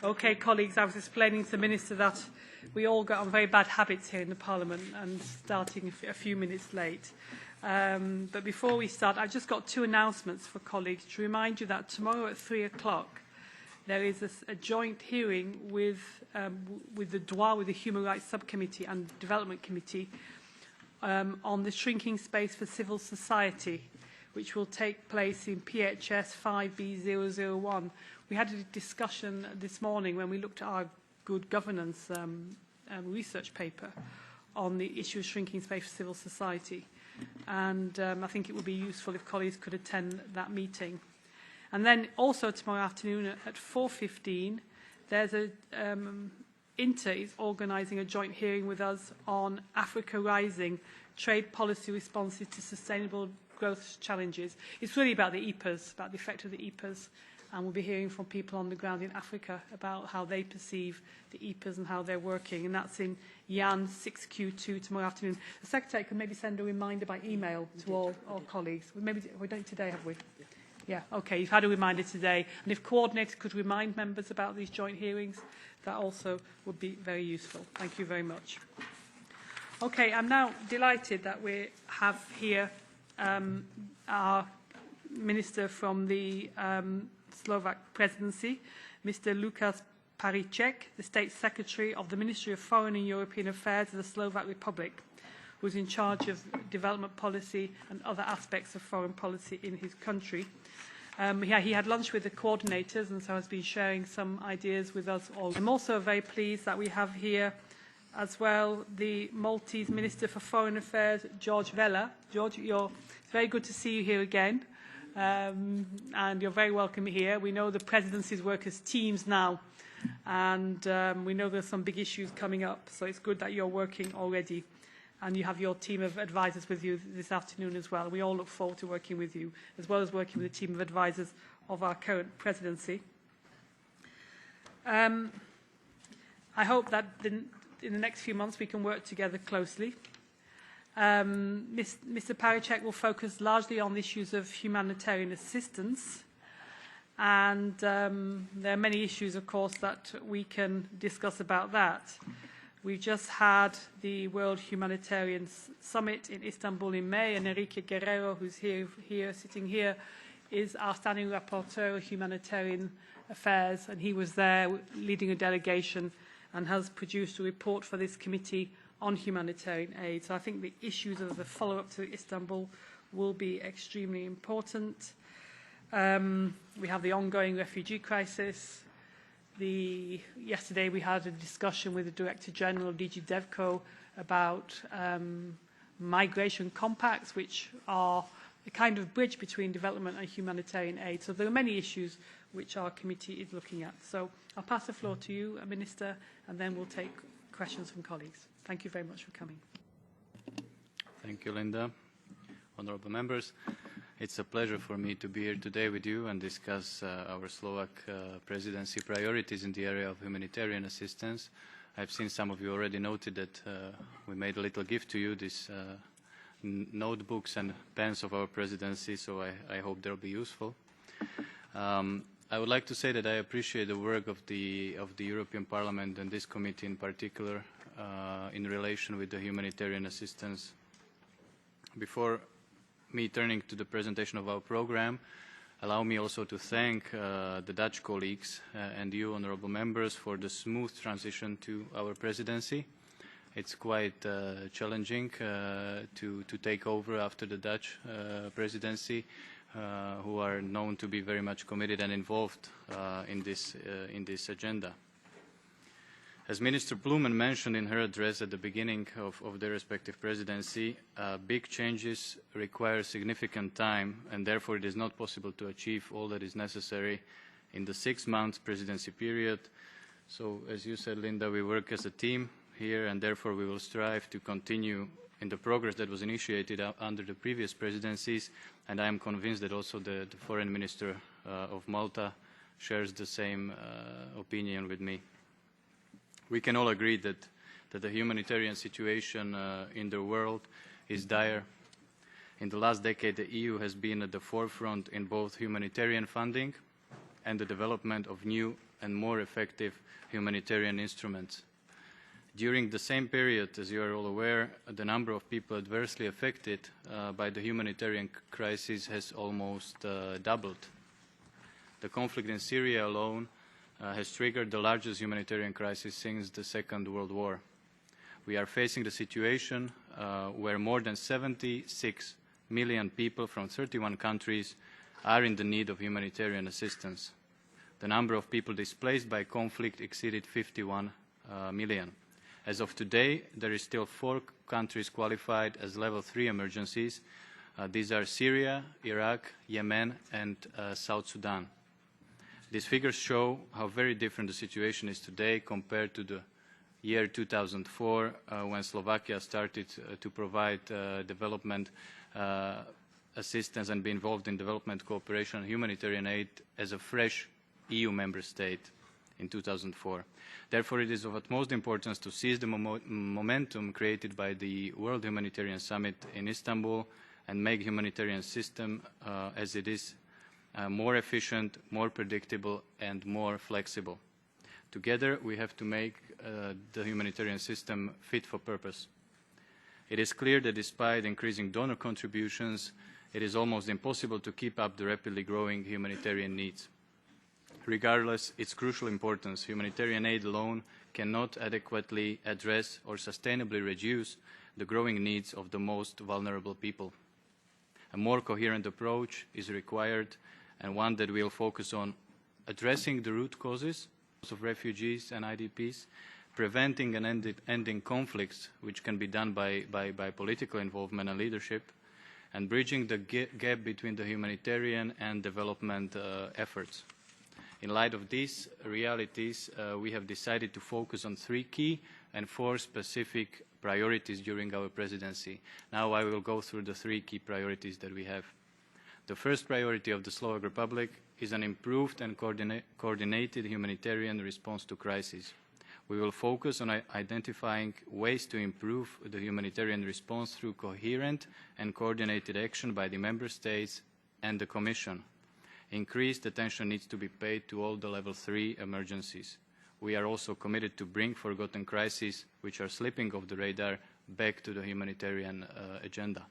Okay, colleagues, I was explaining to the Minister that we all got on very bad habits here in the Parliament and starting a few minutes late. But before we start, I've just got two announcements for colleagues to remind you that tomorrow at 3 o'clock there is a joint hearing with the DEVE, with the Human Rights Subcommittee and Development Committee on the shrinking space for civil society, which will take place in PHS 5B001. We had a discussion this morning when we looked at our good governance research paper on the issue of shrinking space for civil society. And I think it would be useful if colleagues could attend that meeting. And then also tomorrow afternoon at 4:15, there's Inter is organising a joint hearing with us on Africa Rising, trade policy responses to sustainable growth challenges. It's really about the EPAs, about the effect of the EPAs, and we'll be hearing from people on the ground in Africa about how they perceive the EPAs and how they're working, and that's in Yan 6Q2 tomorrow afternoon. The Secretary can maybe send a reminder by email to all colleagues. Maybe we don't today, have we? Yeah, okay, you've had a reminder today, and if coordinators could remind members about these joint hearings, that also would be very useful. Thank you very much. Okay, I'm now delighted that we have here our Minister from the Slovak Presidency, Mr. Lukáš Parízek, the State Secretary of the Ministry of Foreign and European Affairs of the Slovak Republic, who is in charge of development policy and other aspects of foreign policy in his country. He had lunch with the coordinators and so has been sharing some ideas with us all. I'm also very pleased that we have here as well the Maltese Minister for Foreign Affairs, George Vella. George, it's very good to see you here again, and you're very welcome here. We know the Presidency's work as teams now, and we know there's some big issues coming up, so it's good that you're working already. And you have your team of advisors with you this afternoon as well. We all look forward to working with you, as well as working with the team of advisors of our current presidency. I hope that in the next few months we can work together closely. Mr. Parízek will focus largely on issues of humanitarian assistance. And there are many issues, of course, that we can discuss about that. We've just had the World Humanitarian Summit in Istanbul in May, and Enrique Guerrero, who's sitting here, is our standing rapporteur of humanitarian affairs, and he was there leading a delegation and has produced a report for this committee on humanitarian aid. So I think the issues of the follow-up to Istanbul will be extremely important. We have the ongoing refugee crisis. Yesterday we had a discussion with the Director General of DG DEVCO about migration compacts, which are a kind of bridge between development and humanitarian aid. So there are many issues which our committee is looking at. So I'll pass the floor to you, Minister, and then we'll take questions from colleagues. Thank you very much for coming. Thank you, Linda. Honourable members. It's a pleasure for me to be here today with you and discuss our Slovak presidency priorities in the area of humanitarian assistance. I've seen some of you already noted that we made a little gift to you, these notebooks and pens of our presidency, so I hope they'll be useful. I would like to say that I appreciate the work of the European Parliament and this committee in particular in relation with the humanitarian assistance. Before me turning to the presentation of our program, allow me also to thank the Dutch colleagues and you, honourable members, for the smooth transition to our presidency. It's quite challenging to take over after the Dutch presidency, who are known to be very much committed and involved in this agenda. As Minister Bloemen mentioned in her address at the beginning of their respective presidency, big changes require significant time, and therefore it is not possible to achieve all that is necessary in the 6-month presidency period. So, as you said, Linda, we work as a team here, and therefore we will strive to continue in the progress that was initiated under the previous presidencies, and I am convinced that also the Foreign Minister of Malta shares the same opinion with me. We can all agree that the humanitarian situation in the world is dire. In the last decade, the EU has been at the forefront in both humanitarian funding and the development of new and more effective humanitarian instruments. During the same period, as you are all aware, the number of people adversely affected by the humanitarian crisis has almost doubled. The conflict in Syria alone has triggered the largest humanitarian crisis since the Second World War. We are facing the situation where more than 76 million people from 31 countries are in the need of humanitarian assistance. The number of people displaced by conflict exceeded 51 million. As of today, there is still 4 countries qualified as level 3 emergencies. These are Syria, Iraq, Yemen, and South Sudan. These figures show how very different the situation is today compared to the year 2004, when Slovakia started to provide development assistance and be involved in development cooperation and humanitarian aid as a fresh EU member state in 2004. Therefore, it is of utmost importance to seize the momentum created by the World Humanitarian Summit in Istanbul and make humanitarian system as it is more efficient, more predictable, and more flexible. Together, we have to make the humanitarian system fit for purpose. It is clear that despite increasing donor contributions, it is almost impossible to keep up the rapidly growing humanitarian needs. Regardless its crucial importance, humanitarian aid alone cannot adequately address or sustainably reduce the growing needs of the most vulnerable people. A more coherent approach is required, and one that will focus on addressing the root causes of refugees and IDPs, preventing and ending conflicts, which can be done by political involvement and leadership, and bridging the gap between the humanitarian and development efforts. In light of these realities, we have decided to focus on 3 key and 4 specific priorities during our presidency. Now I will go through the 3 key priorities that we have. The first priority of the Slovak Republic is an improved and coordinated humanitarian response to crises. We will focus on identifying ways to improve the humanitarian response through coherent and coordinated action by the Member States and the Commission. Increased attention needs to be paid to all the level 3 emergencies. We are also committed to bring forgotten crises, which are slipping off the radar, back to the humanitarian agenda.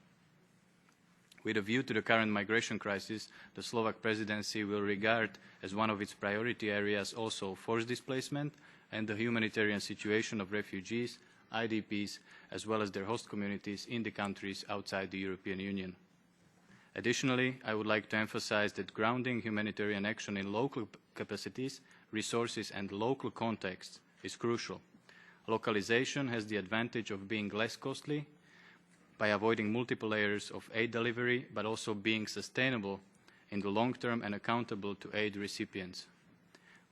With a view to the current migration crisis, the Slovak Presidency will regard as one of its priority areas also forced displacement and the humanitarian situation of refugees, IDPs, as well as their host communities in the countries outside the European Union. Additionally, I would like to emphasize that grounding humanitarian action in local capacities, resources, and local contexts is crucial. Localization has the advantage of being less costly by avoiding multiple layers of aid delivery, but also being sustainable in the long term and accountable to aid recipients.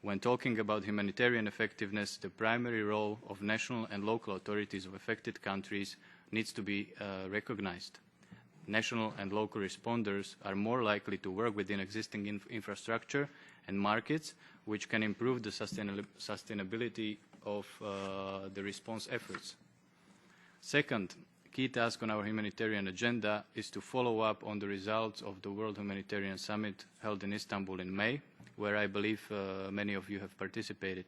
When talking about humanitarian effectiveness, the primary role of national and local authorities of affected countries needs to be recognized. National and local responders are more likely to work within existing infrastructure and markets, which can improve the sustainability of the response efforts. Second, key task on our humanitarian agenda is to follow up on the results of the World Humanitarian Summit held in Istanbul in May, where I believe many of you have participated.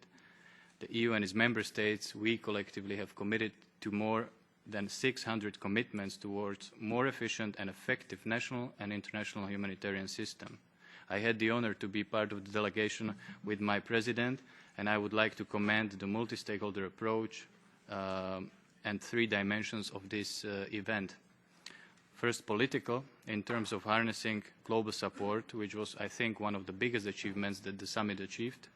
The EU and its member states, we collectively have committed to more than 600 commitments towards more efficient and effective national and international humanitarian system. I had the honor to be part of the delegation with my president, and I would like to commend the multi-stakeholder approach and 3 dimensions of this event. First, political, in terms of harnessing global support, which was, I think, one of the biggest achievements that the summit achieved.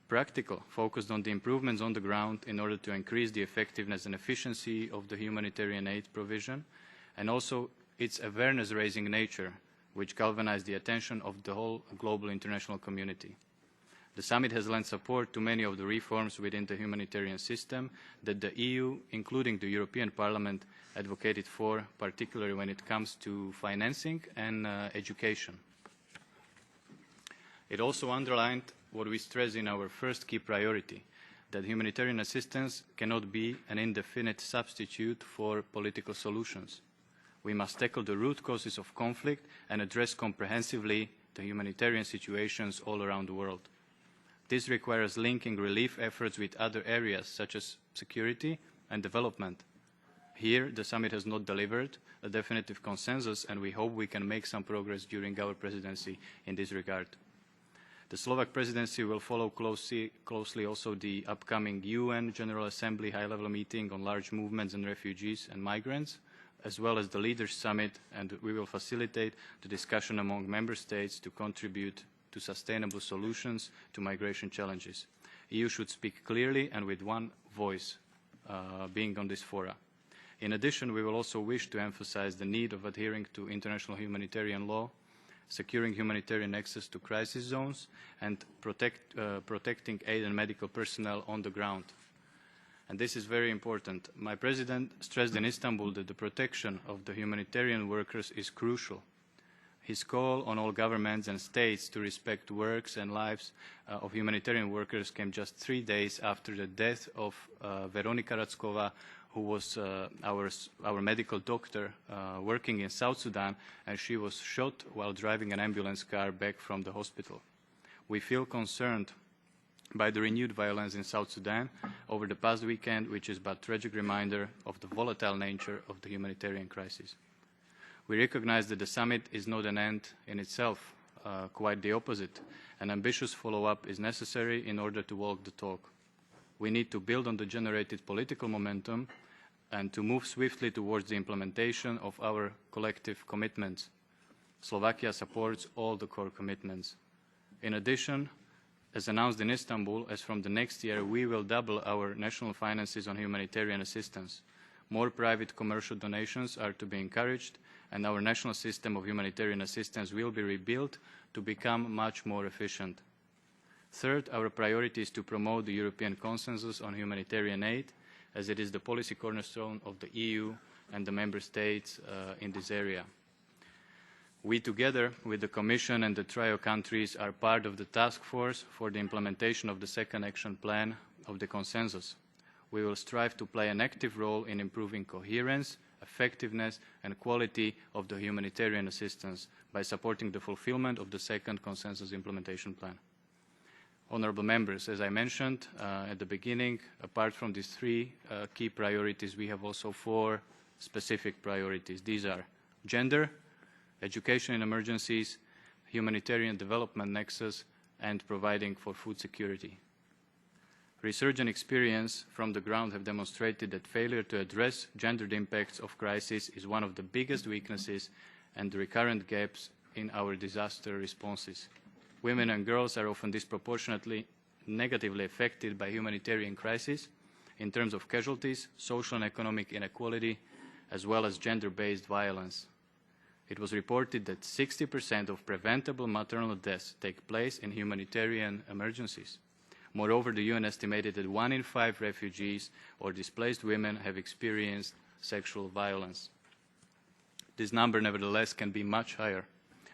Practical, focused on the improvements on the ground in order to increase the effectiveness and efficiency of the humanitarian aid provision, and also its awareness-raising nature, which galvanized the attention of the whole global international community. The summit has lent support to many of the reforms within the humanitarian system that the EU, including the European Parliament, advocated for, particularly when it comes to financing and education. It also underlined what we stress in our first key priority, that humanitarian assistance cannot be an indefinite substitute for political solutions. We must tackle the root causes of conflict and address comprehensively the humanitarian situations all around the world. This requires linking relief efforts with other areas, such as security and development. Here, the summit has not delivered a definitive consensus, and we hope we can make some progress during our presidency in this regard. The Slovak presidency will follow closely also the upcoming UN General Assembly high-level meeting on large movements and refugees and migrants, as well as the Leaders' Summit, and we will facilitate the discussion among member states to contribute to sustainable solutions to migration challenges. The EU should speak clearly and with one voice, being on this fora. In addition, we will also wish to emphasize the need of adhering to international humanitarian law, securing humanitarian access to crisis zones, and protecting aid and medical personnel on the ground. And this is very important. My president stressed in Istanbul that the protection of the humanitarian workers is crucial. His call on all governments and states to respect works and lives of humanitarian workers came just 3 days after the death of Veronika Rackova, who was our medical doctor working in South Sudan, and she was shot while driving an ambulance car back from the hospital. We feel concerned by the renewed violence in South Sudan over the past weekend, which is but a tragic reminder of the volatile nature of the humanitarian crisis. We recognize that the summit is not an end in itself, quite the opposite. An ambitious follow-up is necessary in order to walk the talk. We need to build on the generated political momentum and to move swiftly towards the implementation of our collective commitments. Slovakia supports all the core commitments. In addition, as announced in Istanbul, as from the next year, we will double our national finances on humanitarian assistance. More private commercial donations are to be encouraged, and our national system of humanitarian assistance will be rebuilt to become much more efficient. Third, our priority is to promote the European consensus on humanitarian aid, as it is the policy cornerstone of the EU and the member states in this area. We, together with the Commission and the trio countries, are part of the task force for the implementation of the second action plan of the consensus. We will strive to play an active role in improving coherence, effectiveness and quality of the humanitarian assistance by supporting the fulfillment of the second consensus implementation plan. Honourable members, as I mentioned at the beginning, apart from these 3 key priorities, we have also 4 specific priorities. These are gender, education in emergencies, humanitarian development nexus, and providing for food security. Research and experience from the ground have demonstrated that failure to address gendered impacts of crisis is one of the biggest weaknesses and recurrent gaps in our disaster responses. Women and girls are often disproportionately negatively affected by humanitarian crises in terms of casualties, social and economic inequality, as well as gender-based violence. It was reported that 60% of preventable maternal deaths take place in humanitarian emergencies. Moreover, the UN estimated that 1 in 5 refugees or displaced women have experienced sexual violence. This number, nevertheless, can be much higher.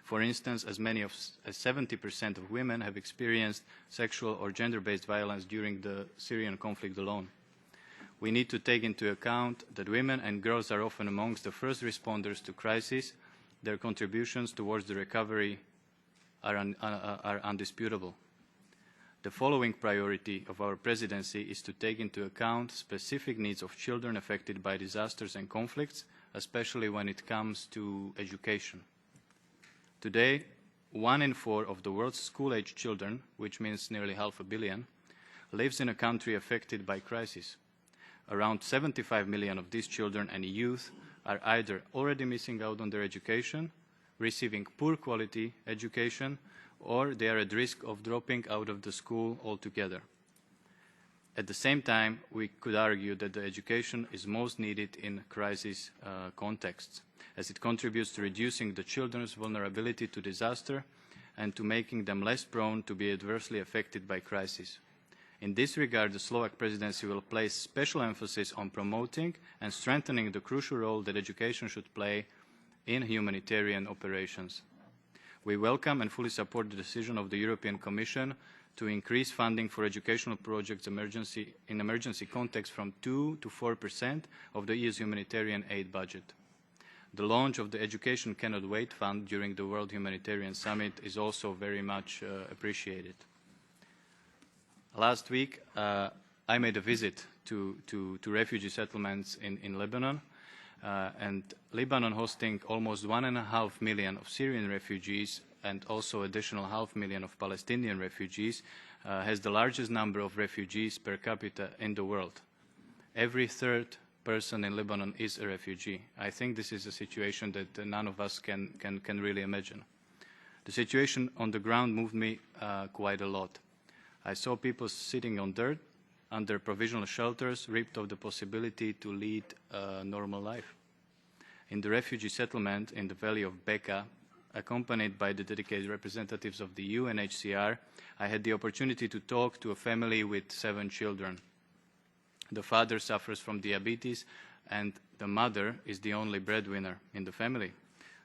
For instance, as many as 70% of women have experienced sexual or gender-based violence during the Syrian conflict alone. We need to take into account that women and girls are often amongst the first responders to crises. Their contributions towards the recovery are undisputable. The following priority of our presidency is to take into account specific needs of children affected by disasters and conflicts, especially when it comes to education. Today, 1 in 4 of the world's school-age children, which means nearly 500 million, lives in a country affected by crisis. Around 75 million of these children and youth are either already missing out on their education, receiving poor quality education, or they are at risk of dropping out of the school altogether. At the same time, we could argue that the education is most needed in crisis contexts, as it contributes to reducing the children's vulnerability to disaster and to making them less prone to be adversely affected by crisis. In this regard, the Slovak presidency will place special emphasis on promoting and strengthening the crucial role that education should play in humanitarian operations. We welcome and fully support the decision of the European Commission to increase funding for educational projects in emergency context from 2 to 4% of the EU's humanitarian aid budget. The launch of the Education Cannot Wait Fund during the World Humanitarian Summit is also very much appreciated. Last week, I made a visit to refugee settlements in Lebanon, and Lebanon hosting almost 1.5 million of Syrian refugees and also additional 500,000 of Palestinian refugees, has the largest number of refugees per capita in the world. Every third person in Lebanon is a refugee. I think this is a situation that none of us can really imagine. The situation on the ground moved me quite a lot. I saw people sitting on dirt under provisional shelters, ripped of the possibility to lead a normal life. In the refugee settlement in the valley of Bekaa, accompanied by the dedicated representatives of the UNHCR, I had the opportunity to talk to a family with 7 children. The father suffers from diabetes, and the mother is the only breadwinner in the family.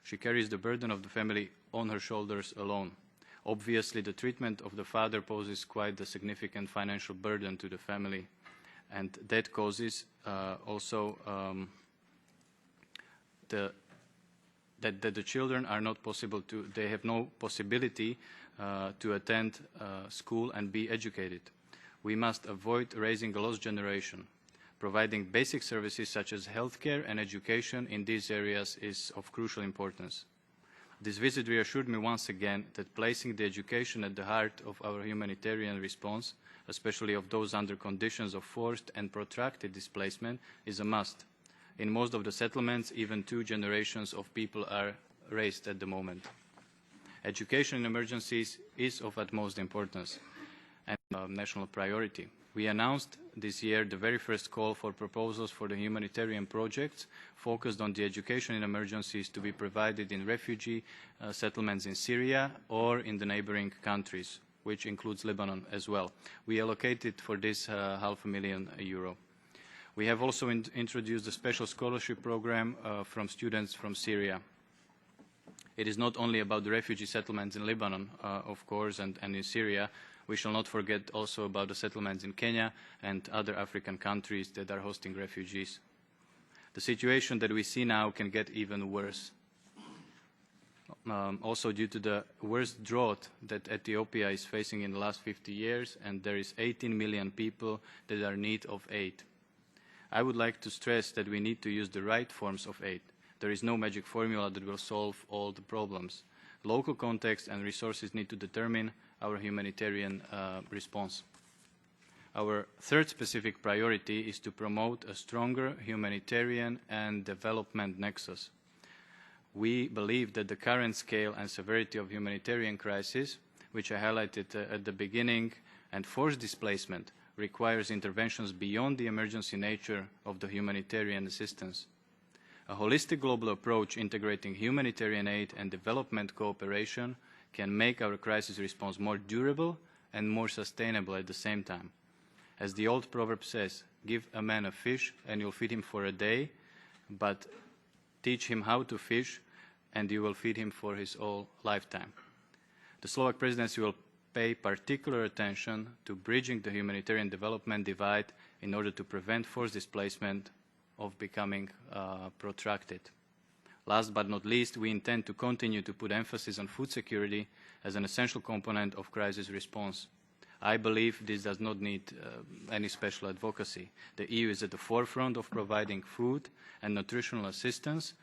She carries the burden of the family on her shoulders alone. Obviously, the treatment of the father poses quite a significant financial burden to the family, and that causes also that the children are not possible to, they have no possibility to attend school and be educated. We must avoid raising a lost generation. Providing basic services such as healthcare and education in these areas is of crucial importance. This visit reassured me once again that placing the education at the heart of our humanitarian response, especially of those under conditions of forced and protracted displacement, is a must. In most of the settlements, even 2 generations of people are raised at the moment. Education in emergencies is of utmost importance and a national priority. We announced this year the very first call for proposals for the humanitarian projects focused on the education in emergencies to be provided in refugee settlements in Syria or in the neighboring countries, which includes Lebanon as well. We allocated for this €500,000. We have also introduced a special scholarship program from students from Syria. It is not only about the refugee settlements in Lebanon, of course, and in Syria. We shall not forget also about the settlements in Kenya and other African countries that are hosting refugees. The situation that we see now can get even worse. Also due to the worst drought that Ethiopia is facing in the last 50 years, and there is 18 million people that are in need of aid. I would like to stress that we need to use the right forms of aid. There is no magic formula that will solve all the problems. Local context and resources need to determine our humanitarian response. Our third specific priority is to promote a stronger humanitarian and development nexus. We believe that the current scale and severity of humanitarian crisis, which I highlighted at the beginning, and forced displacement requires interventions beyond the emergency nature of the humanitarian assistance. A holistic global approach integrating humanitarian aid and development cooperation can make our crisis response more durable and more sustainable at the same time. As the old proverb says, give a man a fish and you'll feed him for a day, but teach him how to fish and you will feed him for his whole lifetime. The Slovak Presidency will pay particular attention to bridging the humanitarian development divide in order to prevent forced displacement of becoming protracted. Last but not least, we intend to continue to put emphasis on food security as an essential component of crisis response. I believe this does not need any special advocacy. The EU is at the forefront of providing food and nutritional assistance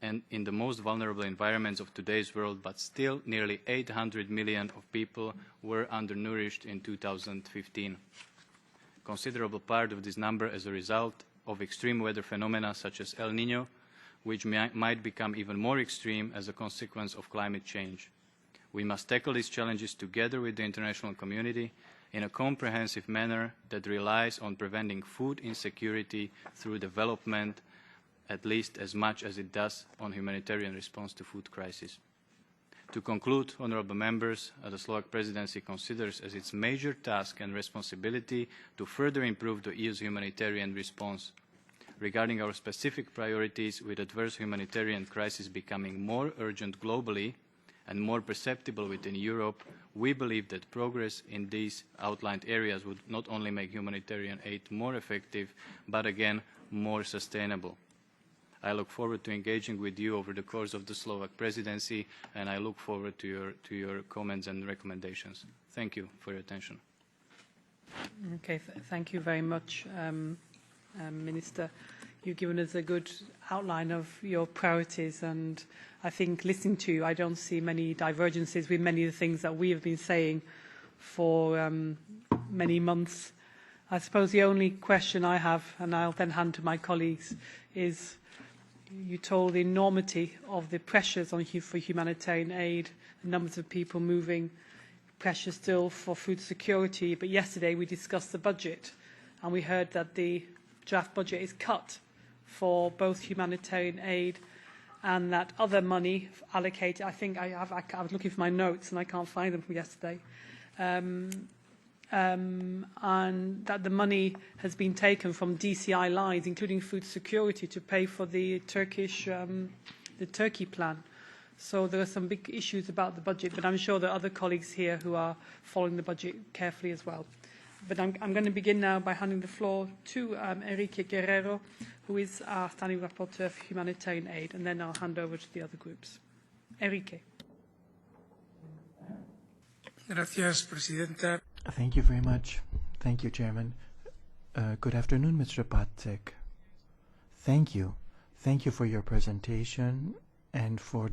and in the most vulnerable environments of today's world, but still nearly 800 million of people were undernourished in 2015. Considerable part of this number as a result of extreme weather phenomena such as El Niño, which might become even more extreme as a consequence of climate change. We must tackle these challenges together with the international community in a comprehensive manner that relies on preventing food insecurity through development at least as much as it does on humanitarian response to food crisis. To conclude, honourable members, the Slovak Presidency considers as its major task and responsibility to further improve the EU's humanitarian response. Regarding our specific priorities, with adverse humanitarian crisis becoming more urgent globally and more perceptible within Europe, we believe that progress in these outlined areas would not only make humanitarian aid more effective, but again, more sustainable. I look forward to engaging with you over the course of the Slovak Presidency, and I look forward to your comments and recommendations. Thank you for your attention. Okay, thank you very much, Minister. You've given us a good outline of your priorities, and I think listening to you, I don't see many divergences with many of the things that we have been saying for many months. I suppose the only question I have, and I'll then hand to my colleagues, is you told the enormity of the pressures on for humanitarian aid, the numbers of people moving, pressure still for food security. But yesterday we discussed the budget, and we heard that the draft budget is cut for both humanitarian aid and that other money allocated. I think I was looking for my notes and I can't find them from yesterday. And that the money has been taken from DCI lines, including food security, to pay for the Turkey plan. So there are some big issues about the budget, but I'm sure there are other colleagues here who are following the budget carefully as well. But I'm going to begin now by handing the floor to Enrique Guerrero, who is our standing rapporteur for humanitarian aid, and then I'll hand over to the other groups. Enrique. Gracias, Presidenta. Thank you very much. Thank you, Chairman. Good afternoon, Mr. Parízek. Thank you. Thank you for your presentation and for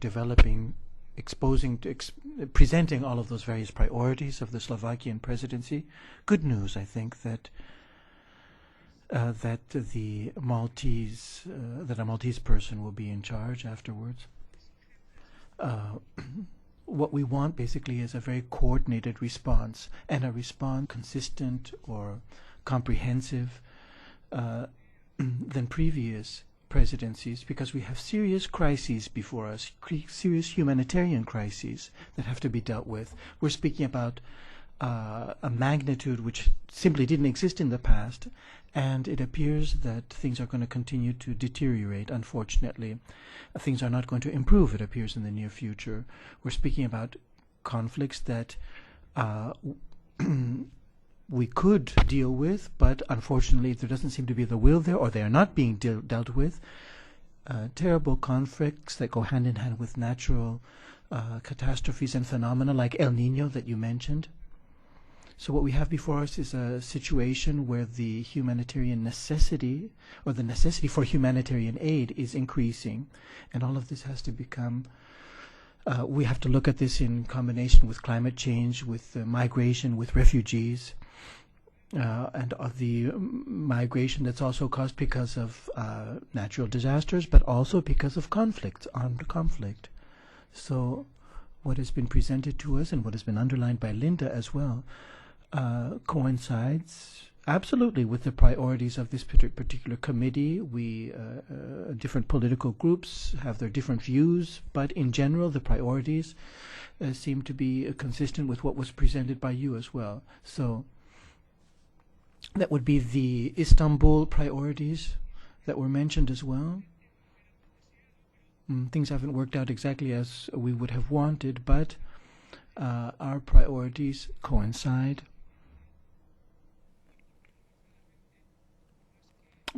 presenting all of those various priorities of the Slovakian presidency. Good news, I think, that a Maltese person will be in charge afterwards. What we want basically is a very coordinated response, and a response consistent or comprehensive than previous presidencies, because we have serious crises before us, serious humanitarian crises that have to be dealt with. We're speaking about a magnitude which simply didn't exist in the past, and it appears that things are going to continue to deteriorate, unfortunately. Things are not going to improve, it appears, in the near future. We're speaking about conflicts that we could deal with, but unfortunately there doesn't seem to be the will there, or they are not being dealt with. Terrible conflicts that go hand in hand with natural catastrophes and phenomena like El Nino that you mentioned. So what we have before us is a situation where the humanitarian necessity, or the necessity for humanitarian aid, is increasing, and all of this has to become we have to look at this in combination with climate change, with migration, with refugees, and of the migration that's also caused because of natural disasters, but also because of conflict, armed conflict. So what has been presented to us and what has been underlined by Linda as well coincides absolutely with the priorities of this particular committee. We different political groups have their different views, but in general the priorities seem to be consistent with what was presented by you as well. So that would be the Istanbul priorities that were mentioned as well. Things haven't worked out exactly as we would have wanted, but our priorities coincide.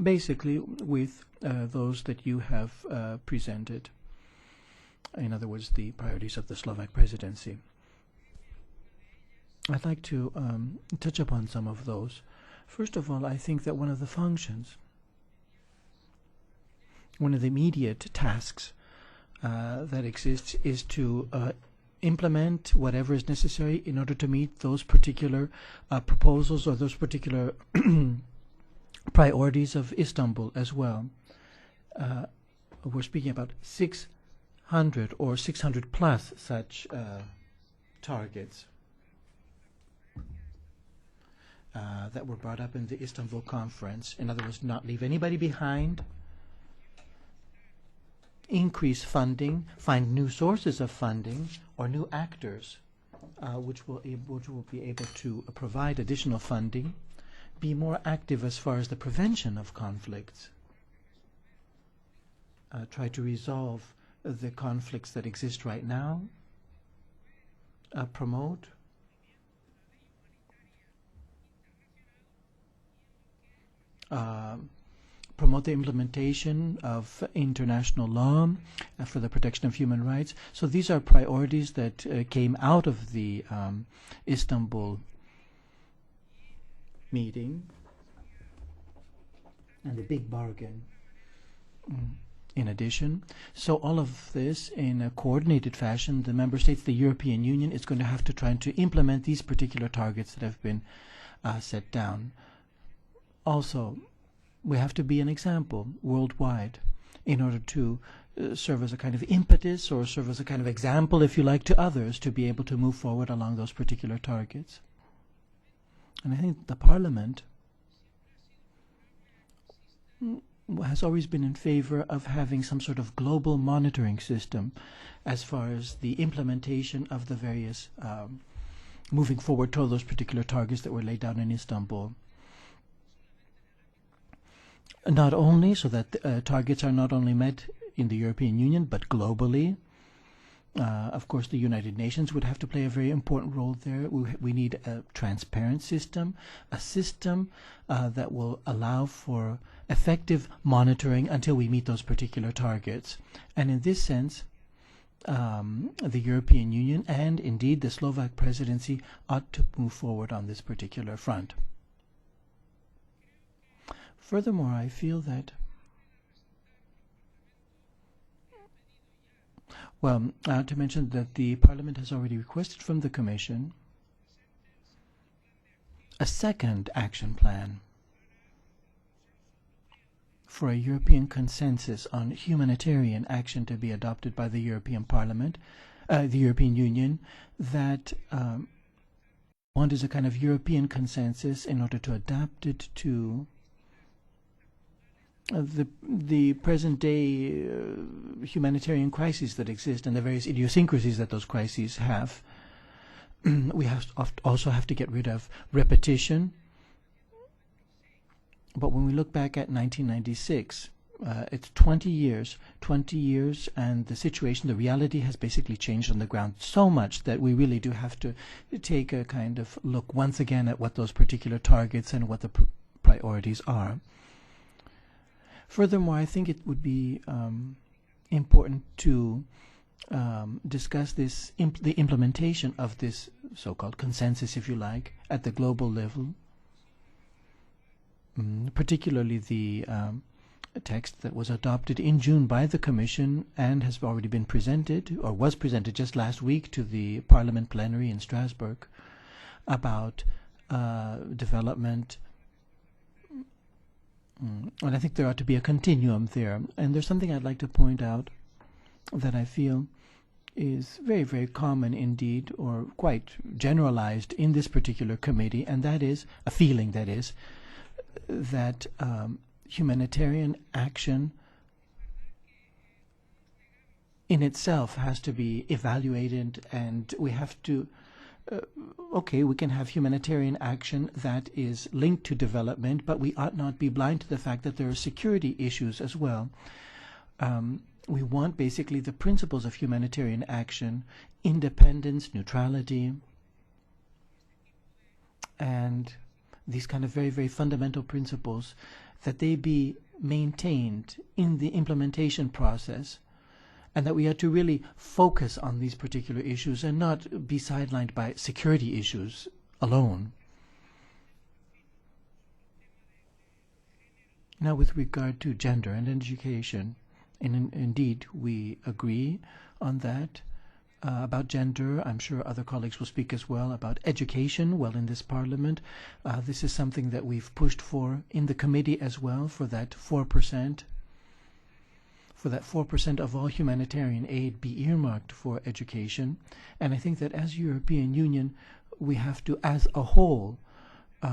Basically with those that you have presented. In other words, the priorities of the Slovak presidency. I'd like to touch upon some of those. First of all, I think that one of the functions, one of the immediate tasks that exists is to implement whatever is necessary in order to meet those particular proposals or those particular priorities of Istanbul as well. We're speaking about 600 or 600 plus such targets that were brought up in the Istanbul conference. In other words, not leave anybody behind, increase funding, find new sources of funding or new actors which will be able to provide additional funding, be more active as far as the prevention of conflicts, try to resolve the conflicts that exist right now, promote the implementation of international law for the protection of human rights. So these are priorities that came out of the Istanbul meeting and the big bargain. In addition, so all of this in a coordinated fashion, the member states, the European Union is going to have to try to implement these particular targets that have been set down. Also, we have to be an example worldwide in order to serve as a kind of impetus or serve as a kind of example, if you like, to others to be able to move forward along those particular targets. And I think the Parliament has always been in favor of having some sort of global monitoring system as far as the implementation of the various moving forward toward those particular targets that were laid down in Istanbul. Not only so that targets are not only met in the European Union, but globally. Of course, the United Nations would have to play a very important role there. We need a transparent system, a system that will allow for effective monitoring until we meet those particular targets. And in this sense, the European Union and indeed the Slovak Presidency ought to move forward on this particular front. Furthermore, I feel that to mention that the Parliament has already requested from the Commission a second action plan for a European consensus on humanitarian action to be adopted by the European Parliament, the European Union, that one is a kind of European consensus in order to adapt it to the present-day humanitarian crises that exist and the various idiosyncrasies that those crises have. We also have to get rid of repetition. But when we look back at 1996, it's 20 years, and the situation, the reality has basically changed on the ground so much that we really do have to take a kind of look once again at what those particular targets and what the priorities are. Furthermore, I think it would be important to discuss this the implementation of this so-called consensus, if you like, at the global level, particularly the text that was adopted in June by the Commission and has already been presented, or was presented just last week to the Parliament plenary in Strasbourg, about development. And I think there ought to be a continuum there. And there's something I'd like to point out that I feel is very, very common indeed, or quite generalized in this particular committee, and that is a feeling, that is, that humanitarian action in itself has to be evaluated, and we have to okay, we can have humanitarian action that is linked to development, but we ought not be blind to the fact that there are security issues as well. We want basically the principles of humanitarian action, independence, neutrality, and these kind of very, very fundamental principles, that they be maintained in the implementation process, and that we have to really focus on these particular issues and not be sidelined by security issues alone. Now, with regard to gender and education, and indeed we agree on that. About gender, I'm sure other colleagues will speak as well. About education, well, in this Parliament, this is something that we've pushed for in the committee as well, for that 4%. For that 4% of all humanitarian aid be earmarked for education. And I think that as European Union, we have to, as a whole,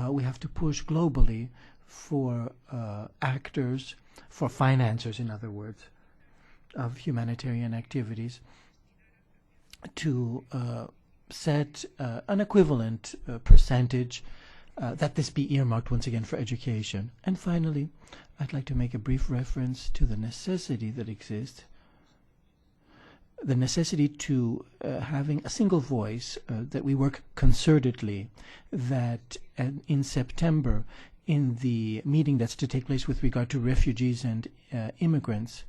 we have to push globally for actors, for financiers, in other words, of humanitarian activities, to set an equivalent percentage that this be earmarked once again for education. And finally, I'd like to make a brief reference to the necessity that exists, the necessity to having a single voice, that we work concertedly, that in September, in the meeting that's to take place with regard to refugees and immigrants,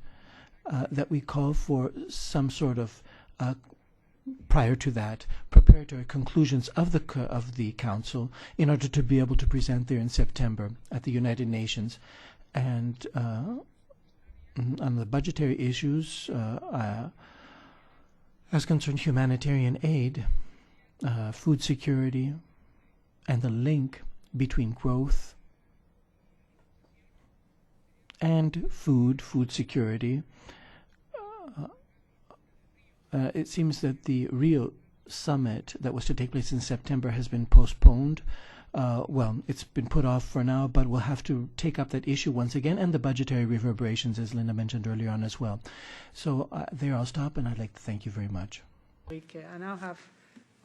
that we call for some sort of prior to that, preparatory conclusions of the Council in order to be able to present there in September at the United Nations. And on the budgetary issues, as concerned humanitarian aid, food security, and the link between growth and food security, it seems that the real summit that was to take place in September has been postponed. Well, it's been put off for now, but we'll have to take up that issue once again, and the budgetary reverberations, as Linda mentioned earlier on as well. So there I'll stop, and I'd like to thank you very much. I now have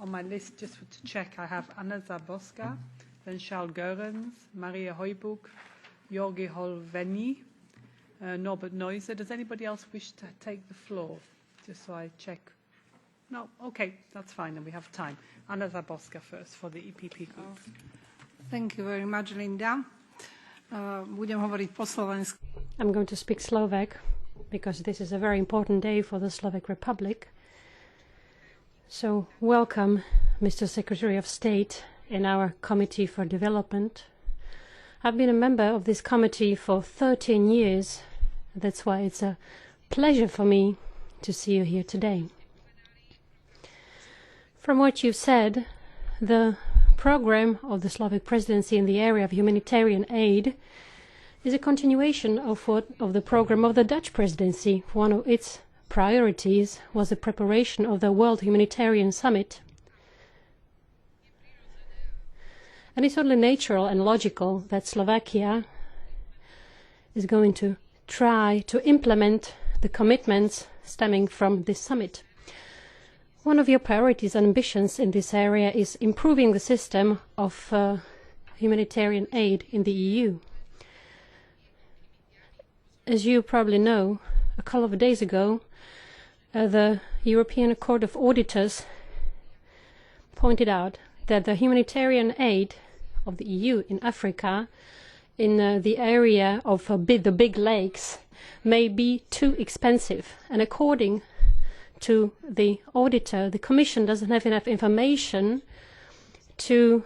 on my list, just to check, I have Anna Zaborska, then Charles Goerens, Maria Heubuck, Jorgi Holveni, Norbert Neuser. Does anybody else wish to take the floor? Just so I check. No? Okay, that's fine, and we have time. Anna Zaborska first for the EPP group. Thank you very much, Linda. Budem hovoriť po slovensky. I'm going to speak Slovak because this is a very important day for the Slovak Republic. So welcome, Mr. Secretary of State, in our Committee for Development. I've been a member of this committee for 13 years. That's why it's a pleasure for me to see you here today. From what you've said, the program of the Slovak Presidency in the area of humanitarian aid is a continuation of the program of the Dutch Presidency. One of its priorities was the preparation of the World Humanitarian Summit. And it's only natural and logical that Slovakia is going to try to implement the commitments stemming from this summit. One of your priorities and ambitions in this area is improving the system of humanitarian aid in the EU. As you probably know, a couple of days ago, the European Court of Auditors pointed out that the humanitarian aid of the EU in Africa, in the area of the big lakes, may be too expensive. And according to the auditor, the Commission doesn't have enough information to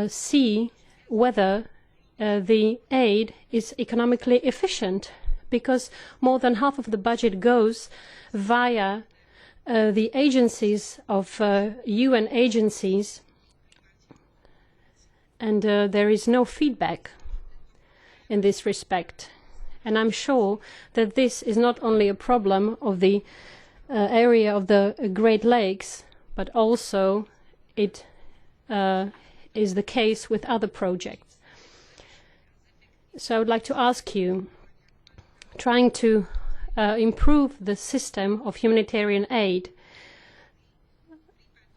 see whether the aid is economically efficient, because more than half of the budget goes via the agencies of UN agencies, and there is no feedback in this respect. And I'm sure that this is not only a problem of the area of the Great Lakes, but also it is the case with other projects. So I would like to ask you, trying to improve the system of humanitarian aid,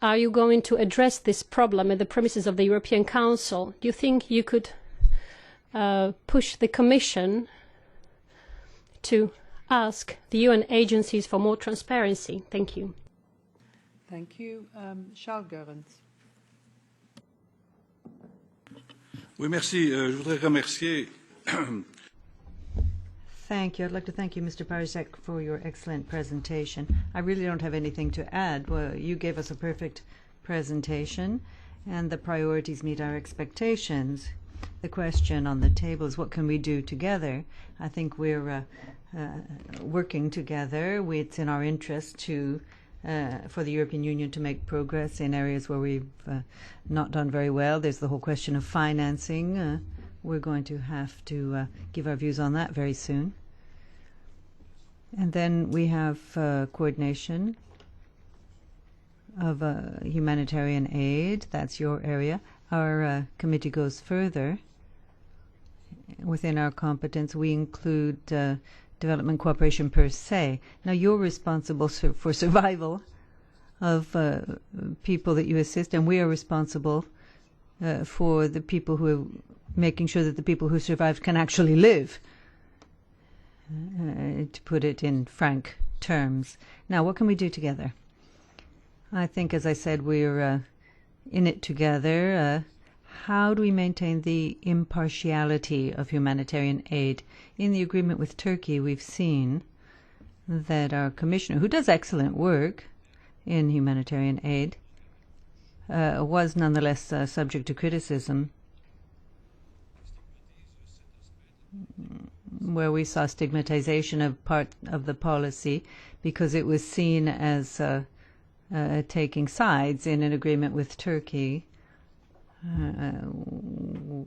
are you going to address this problem at the premises of the European Council? Do you think you could push the Commission to ask the UN agencies for more transparency? Thank you. Thank you. Charles Goerens. Oui, merci. Je voudrais remercier. Thank you. I'd like to thank you, Mr. Parízek, for your excellent presentation. I really don't have anything to add. Well, you gave us a perfect presentation, and the priorities meet our expectations. The question on the table is, what can we do together? I think we're working together. It's in our interest to for the European Union to make progress in areas where we've not done very well. There's the whole question of financing. We're going to have to give our views on that very soon. And then we have coordination of humanitarian aid. That's your area. Our committee goes further. Within our competence, we include development cooperation per se. Now, you're responsible for survival of people that you assist, and we are responsible for the people who are making sure that the people who survive can actually live, to put it in frank terms. Now, what can we do together? I think, as I said, we're in it together. How do we maintain the impartiality of humanitarian aid? In the agreement with Turkey, we've seen that our commissioner, who does excellent work in humanitarian aid, was nonetheless subject to criticism, where we saw stigmatization of part of the policy because it was seen as taking sides in an agreement with Turkey,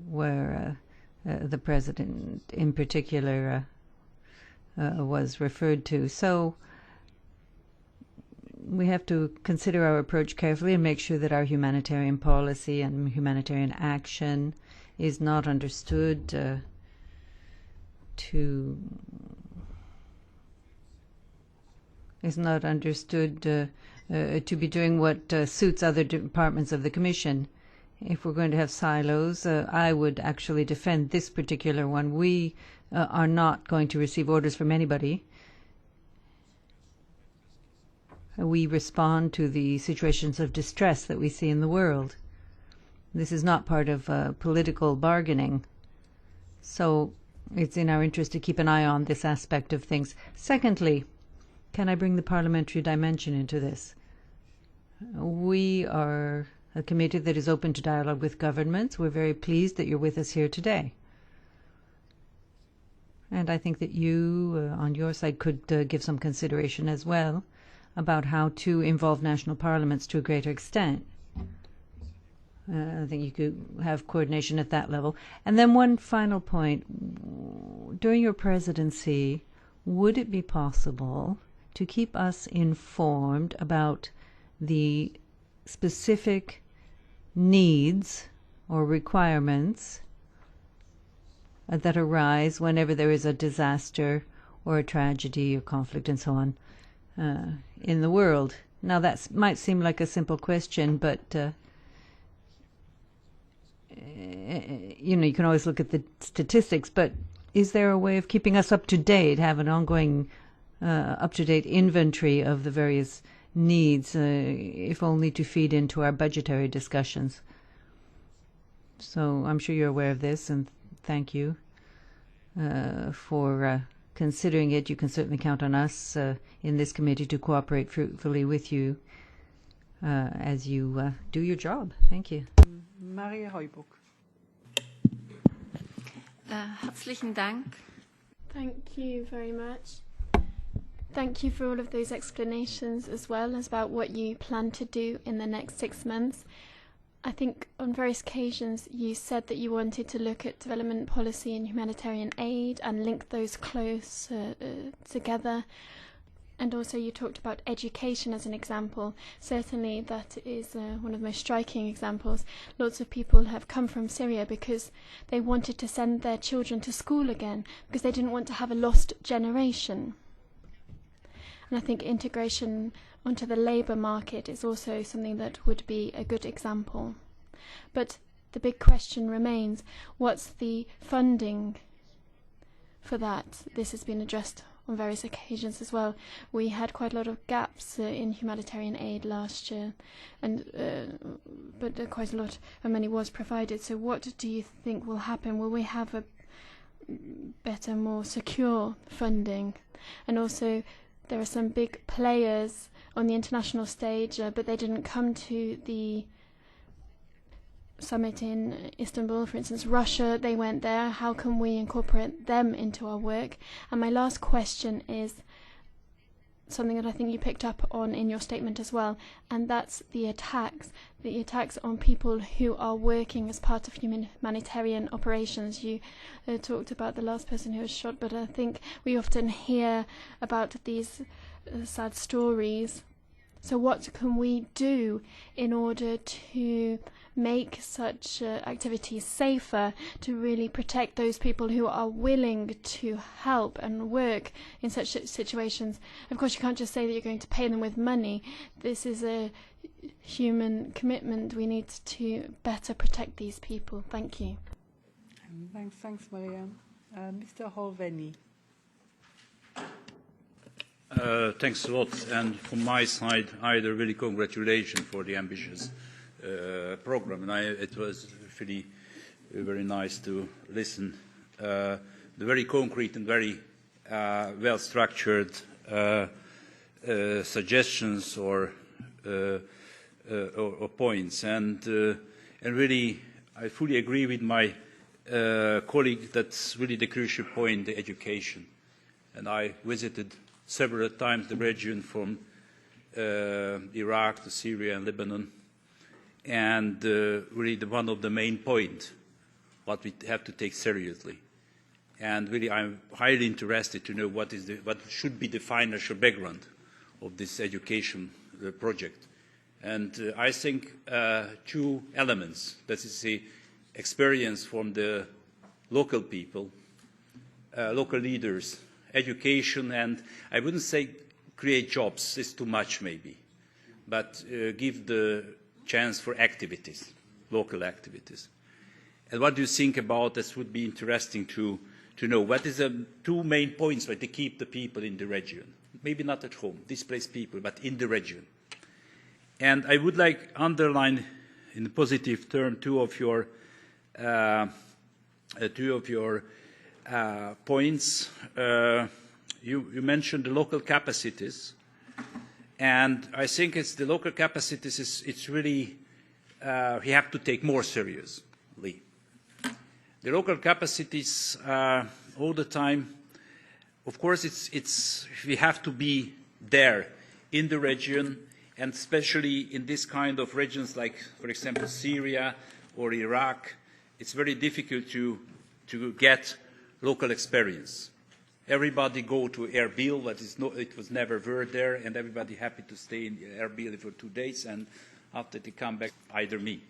where the president in particular was referred to. So we have to consider our approach carefully and make sure that our humanitarian policy and humanitarian action is not understood to be doing what suits other departments of the Commission. If we're going to have silos, I would actually defend this particular one. We are not going to receive orders from anybody. We respond to the situations of distress that we see in the world. This is not part of political bargaining. So it's in our interest to keep an eye on this aspect of things. Secondly, can I bring the parliamentary dimension into this? We are a committee that is open to dialogue with governments. We're very pleased that you're with us here today. And I think that you, on your side, could give some consideration as well about how to involve national parliaments to a greater extent. I think you could have coordination at that level. And then one final point. During your presidency, would it be possible to keep us informed about the specific needs or requirements that arise whenever there is a disaster or a tragedy or conflict and so on in the world? Now that might seem like a simple question, but you can always look at the statistics, but is there a way of keeping us up to date, have an ongoing up-to-date inventory of the various needs, if only to feed into our budgetary discussions? So I'm sure you're aware of this, and thank you for considering it. You can certainly count on us in this committee to cooperate fruitfully with you as you do your job. Thank you. Maria Heubuck. Herzlichen Dank. Thank you very much. Thank you for all of those explanations as well as about what you plan to do in the next 6 months. I think on various occasions you said that you wanted to look at development policy and humanitarian aid and link those close together. And also you talked about education as an example. Certainly that is one of the most striking examples. Lots of people have come from Syria because they wanted to send their children to school again because they didn't want to have a lost generation. And I think integration onto the labour market is also something that would be a good example. But the big question remains, what's the funding for that? This has been addressed on various occasions as well. We had quite a lot of gaps in humanitarian aid last year, and but quite a lot of money was provided. So what do you think will happen? Will we have a better, more secure funding? And also, there are some big players on the international stage, but they didn't come to the summit in Istanbul. For instance, Russia, they went there. How can we incorporate them into our work? And my last question is something that I think you picked up on in your statement as well, and that's the attacks on people who are working as part of humanitarian operations. You talked about the last person who was shot, but I think we often hear about these sad stories. So what can we do in order to make such activities safer, to really protect those people who are willing to help and work in such situations? Of course, you can't just say that you're going to pay them with money. This is a human commitment. We need to better protect these people. Thank you. Thanks, Maria. Mr. Holveni. Thanks a lot. And from my side, either really congratulations for the ambitious program. And it was really very nice to listen. The very concrete and very well-structured suggestions or points. And really, I fully agree with my colleague that's really the crucial point, the education. And I visited several times the region from Iraq to Syria and Lebanon. And really one of the main points what we have to take seriously. And really I'm highly interested to know what should be the financial background of this education project. And I think two elements, that is the experience from the local people, local leaders, education, and I wouldn't say create jobs, it's too much maybe, but give the chance for activities, local activities. And what do you think about this? Would be interesting to know. What is the two main points to keep the people in the region? Maybe not at home, displaced people, but in the region. And I would like to underline in a positive term two of your points. You mentioned the local capacities. And I think it's the local capacities, it's really, we have to take more seriously. The local capacities all the time, of course, we have to be there in the region, and especially in this kind of regions like, for example, Syria or Iraq, it's very difficult to get local experience. Everybody go to Erbil, but it was never were there, and everybody happy to stay in Erbil for 2 days, and after they come back, either me.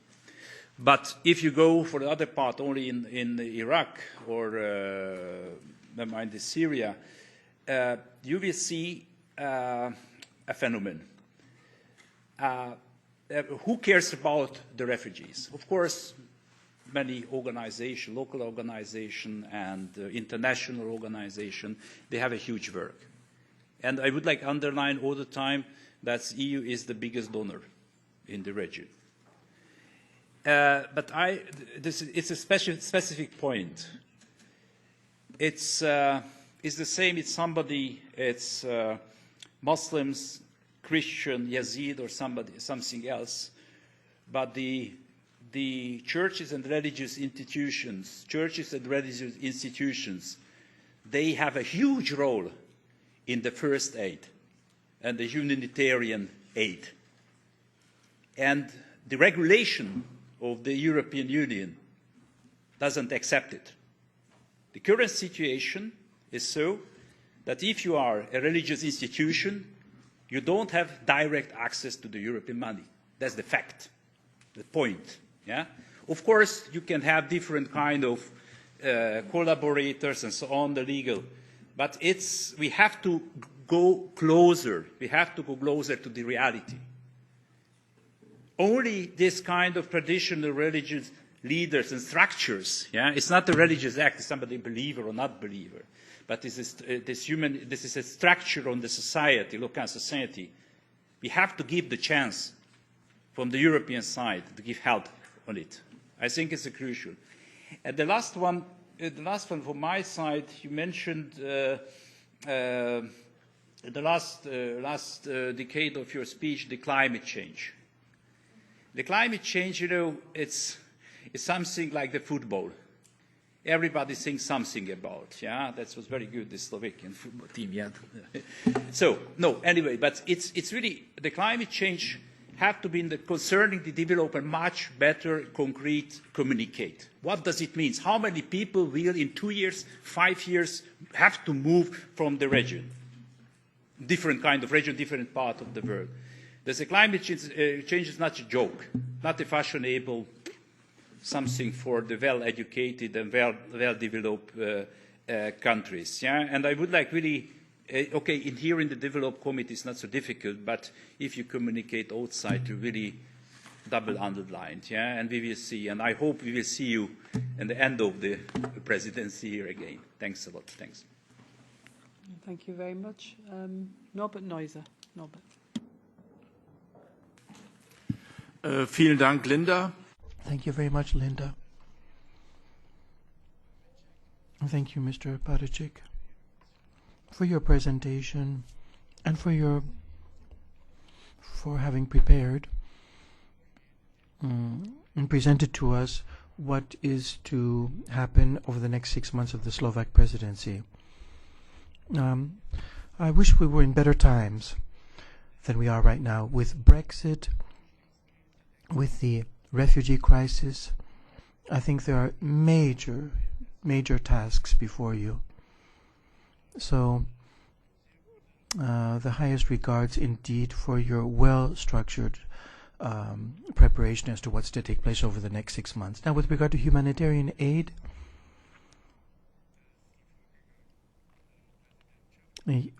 But if you go for the other part, only in Iraq or never mind in Syria, you will see a phenomenon. Who cares about the refugees? Of course, many organizations, local organizations and international organizations, they have a huge work. And I would like to underline all the time that the EU is the biggest donor in the region. But it's a specific point. It's the same, it's somebody, it's Muslims, Christian, Yazid, or something else, but the churches and religious institutions, they have a huge role in the first aid and the humanitarian aid. And the regulation of the European Union doesn't accept it. The current situation is so that if you are a religious institution, you don't have direct access to the European money. That's the fact, the point. Yeah? Of course, you can have different kind of collaborators and so on, the legal, but we have to go closer. We have to go closer to the reality. Only this kind of traditional religious leaders and structures, yeah, it's not a religious act, it's somebody believer or not believer, but this is a structure on the society, local society. We have to give the chance from the European side to give help on it. I think it's crucial. And the last one from my side, you mentioned the last decade of your speech, the climate change. The climate change, you know, it's something like the football. Everybody thinks something about, yeah? That was very good, the Slovakian football team, yeah. So, no, anyway, but it's really, the climate change have to be concerning the development much better, concrete, communicate. What does it mean? How many people will in 2 years, 5 years have to move from the region? Different kind of region, different part of the world. The climate change is not a joke, not a fashionable something for the well-educated and well-developed countries. Yeah? And I would like really, okay, here in the developed committee it's not so difficult, but if you communicate outside to really double underlined, yeah, and we will see, and I hope we will see you at the end of the presidency here again. Thanks a lot. Thanks. Thank you very much. Norbert Neuser. Norbert. Vielen Dank, Linda. Thank you very much, Linda. Thank you, Mr. Parízek, for your presentation and for having prepared and presented to us what is to happen over the next 6 months of the Slovak presidency. I wish we were in better times than we are right now, with Brexit, with the refugee crisis. I think there are major tasks before you. So the highest regards indeed for your well-structured preparation as to what's to take place over the next 6 months. Now, with regard to humanitarian aid, the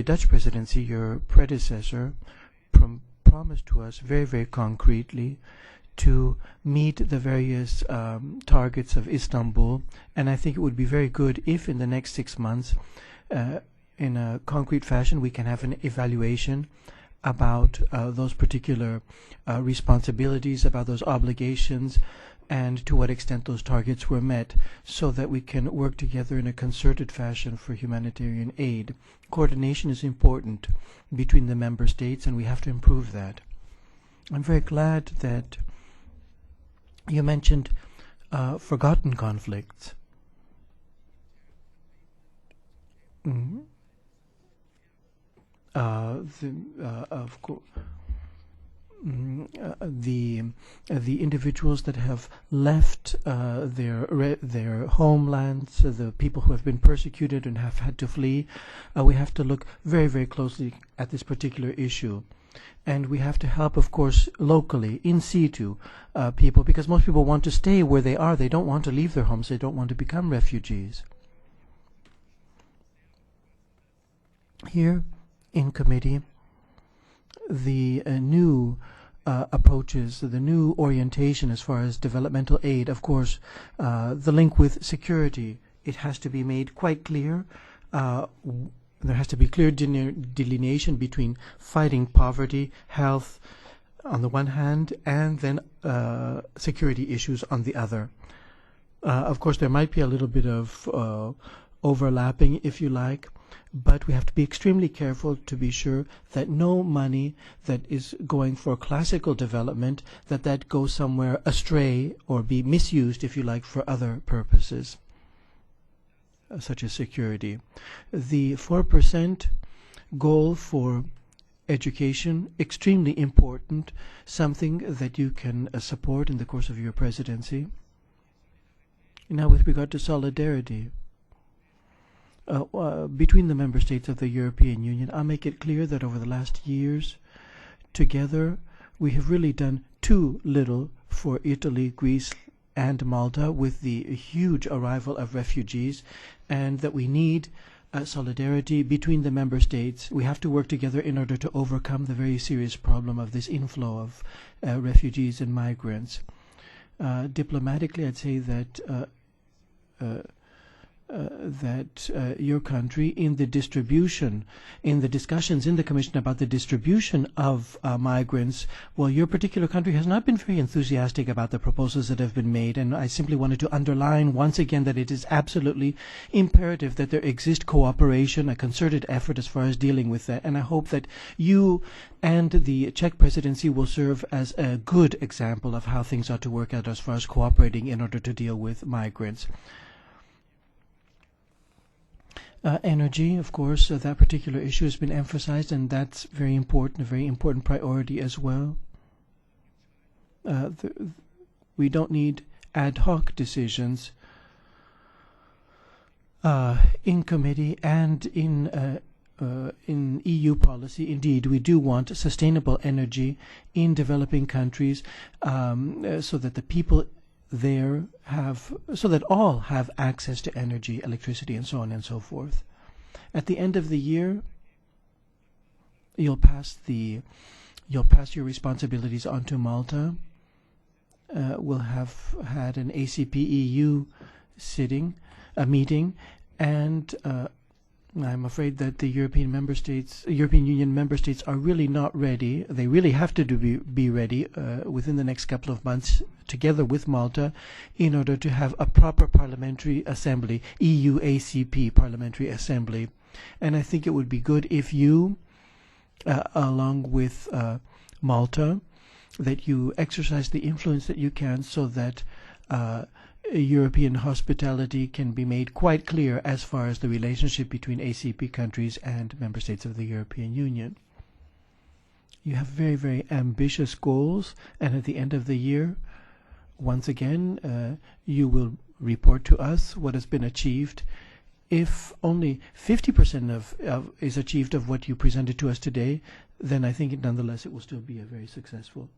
Dutch presidency, your predecessor, promised to us very, very concretely to meet the various targets of Istanbul, and I think it would be very good if in the next 6 months, in a concrete fashion, we can have an evaluation about those particular responsibilities, about those obligations, and to what extent those targets were met, so that we can work together in a concerted fashion for humanitarian aid. Coordination is important between the member states, and we have to improve that. I'm very glad that you mentioned forgotten conflicts. Of course, the individuals that have left their homelands, the people who have been persecuted and have had to flee, we have to look very, very closely at this particular issue. And we have to help, of course, locally, in situ, people, because most people want to stay where they are. They don't want to leave their homes. They don't want to become refugees. Here in committee, the new approaches, the new orientation as far as developmental aid, of course, the link with security, it has to be made quite clear. There has to be clear delineation between fighting poverty, health on the one hand, and then security issues on the other. Of course, there might be a little bit of overlapping, if you like, but we have to be extremely careful to be sure that no money that is going for classical development, that goes somewhere astray or be misused, if you like, for other purposes, such as security. The 4% goal for education, extremely important, something that you can support in the course of your presidency. Now, with regard to solidarity, between the member states of the European Union, I'll make it clear that over the last years, together, we have really done too little for Italy, Greece, and Malta with the huge arrival of refugees, and that we need solidarity between the member states. We have to work together in order to overcome the very serious problem of this inflow of refugees and migrants. Diplomatically, I'd say that your country, in the distribution, in the discussions in the Commission about the distribution of migrants, well, your particular country has not been very enthusiastic about the proposals that have been made, and I simply wanted to underline once again that it is absolutely imperative that there exist cooperation, a concerted effort as far as dealing with that, and I hope that you and the Czech presidency will serve as a good example of how things ought to work out as far as cooperating in order to deal with migrants. Energy, of course, that particular issue has been emphasized, and that's very important, a very important priority as well. We don't need ad hoc decisions in committee and in EU policy. Indeed, we do want sustainable energy in developing countries, so that the people there so that all have access to energy, electricity, and so on and so forth. At the end of the year, you'll pass your responsibilities onto Malta. We'll have had an ACP EU meeting, and I'm afraid that the European Union member states are really not ready. They really have to be ready within the next couple of months, together with Malta, in order to have a proper parliamentary assembly, EU ACP parliamentary assembly. And I think it would be good if you along with Malta, that you exercise the influence that you can so that European hospitality can be made quite clear as far as the relationship between ACP countries and member states of the European Union. You have very, very ambitious goals, and at the end of the year, once again, you will report to us what has been achieved. If only 50% is achieved of what you presented to us today, then I think nonetheless it will still be a very successful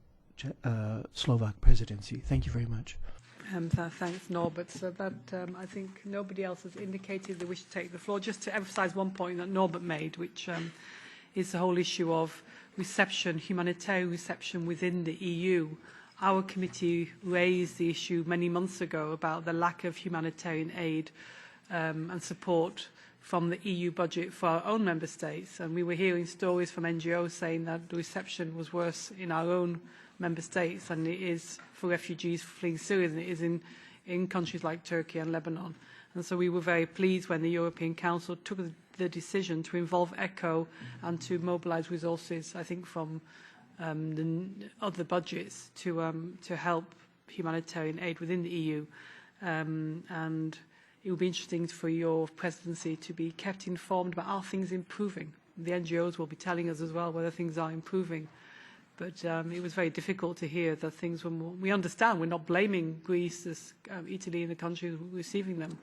Slovak presidency. Thank you very much. Thanks, Norbert. So that I think nobody else has indicated they wish to take the floor. Just to emphasise one point that Norbert made, which is the whole issue of reception, humanitarian reception within the EU. Our committee raised the issue many months ago about the lack of humanitarian aid and support from the EU budget for our own member states. And we were hearing stories from NGOs saying that the reception was worse in our own member states than it is for refugees fleeing Syria than it is in countries like Turkey and Lebanon. And so we were very pleased when the European Council took the decision to involve ECHO and to mobilise resources, I think, from the other budgets to help humanitarian aid within the EU. And it will be interesting for your presidency to be kept informed about are things improving. The NGOs will be telling us as well whether things are improving. But it was very difficult to hear that things were more. We understand we're not blaming Greece, Italy, and the countries receiving them,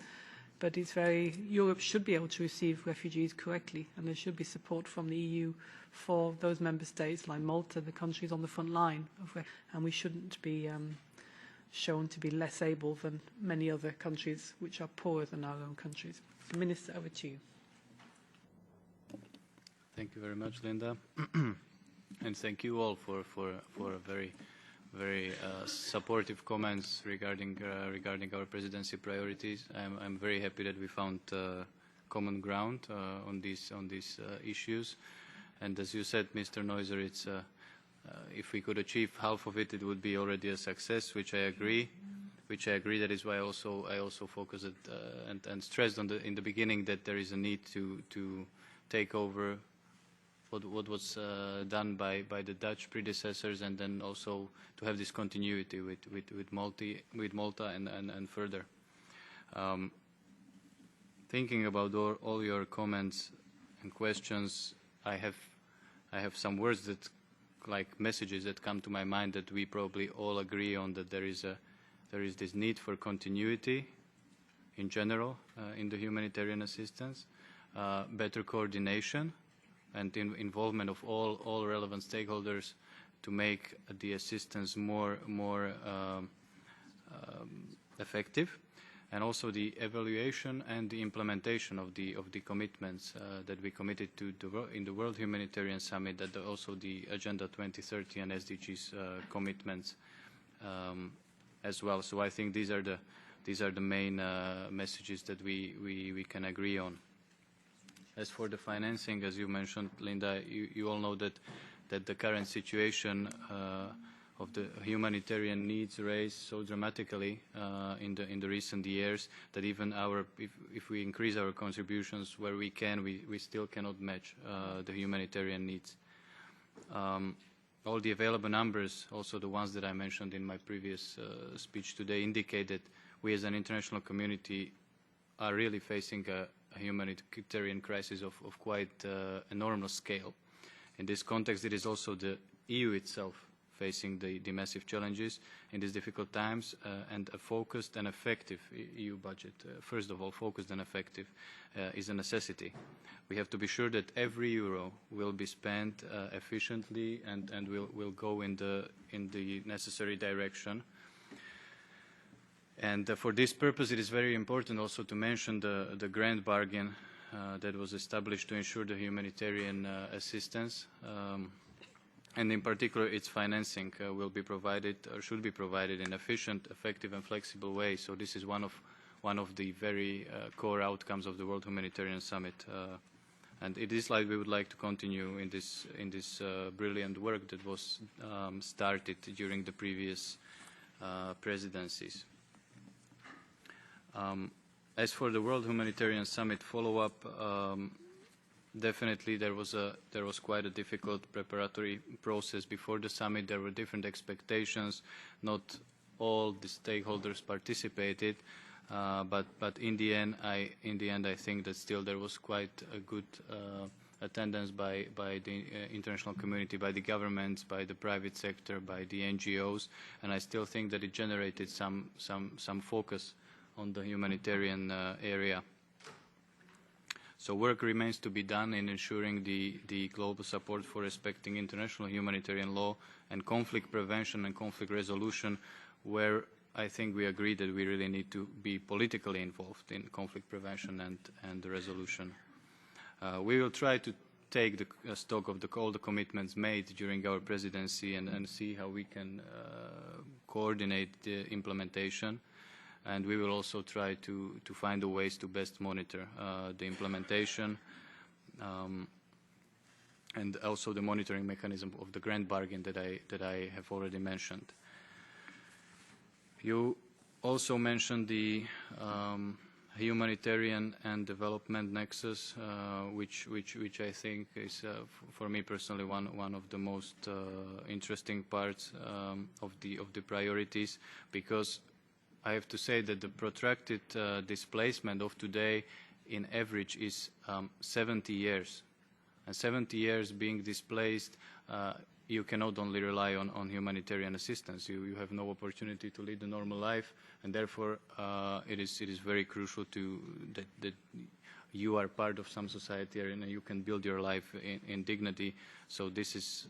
but it's very. Europe should be able to receive refugees correctly, and there should be support from the EU for those member states like Malta, the countries on the front line, and we shouldn't be shown to be less able than many other countries which are poorer than our own countries. So, Minister, over to you. Thank you very much, Linda. And thank you all for very supportive comments regarding our presidency priorities. I'm very happy that we found common ground on these issues. And as you said, Mr. Neuser, it's if we could achieve half of it, it would be already a success, which I agree. That is why I also focused and stressed in the beginning that there is a need to take over what was done by the Dutch predecessors, and then also to have this continuity with Malta and further. Thinking about all your comments and questions, I have some words that, like messages that come to my mind that we probably all agree on, that there is this need for continuity in general in the humanitarian assistance, better coordination, and involvement of all relevant stakeholders to make the assistance more effective, and also the evaluation and the implementation of the commitments that we committed to in the World Humanitarian Summit, that also the Agenda 2030 and SDGs commitments as well. So I think these are the main messages that we can agree on. As for the financing, as you mentioned, Linda, you all know that the current situation of the humanitarian needs raised so dramatically in the recent years that even if we increase our contributions where we can, we still cannot match the humanitarian needs. All the available numbers, also the ones that I mentioned in my previous speech today, indicate that we as an international community are really facing a humanitarian crisis of quite enormous scale. In this context, it is also the EU itself facing the massive challenges in these difficult times, and a focused and effective EU budget, first of all, focused and effective, is a necessity. We have to be sure that every euro will be spent efficiently and will go in the necessary direction. And for this purpose, it is very important also to mention the grand bargain that was established to ensure the humanitarian assistance, and in particular its financing will be provided or should be provided in efficient, effective and flexible way. So this is one of the very core outcomes of the World Humanitarian Summit, and it is like we would like to continue in this brilliant work that was started during the previous presidencies. As for the World Humanitarian Summit follow-up, definitely there was quite a difficult preparatory process before the summit. There were different expectations. Not all the stakeholders participated, but in the end I think that still there was quite a good attendance by the international community, by the governments, by the private sector, by the NGOs, and I still think that it generated some focus on the humanitarian area. So work remains to be done in ensuring the global support for respecting international humanitarian law and conflict prevention and conflict resolution, where I think we agree that we really need to be politically involved in conflict prevention and the resolution. We will try to take the stock of all the commitments made during our presidency and see how we can coordinate the implementation. And we will also try to find the ways to best monitor the implementation and also the monitoring mechanism of the grand bargain that I have already mentioned. You also mentioned the humanitarian and development nexus, which I think is, for me personally, one of the most interesting parts of the priorities, because I have to say that the protracted displacement of today in average is 70 years. And 70 years being displaced, you cannot only rely on humanitarian assistance. You have no opportunity to lead a normal life, and therefore it is very crucial that you are part of some society and you can build your life in dignity. So this is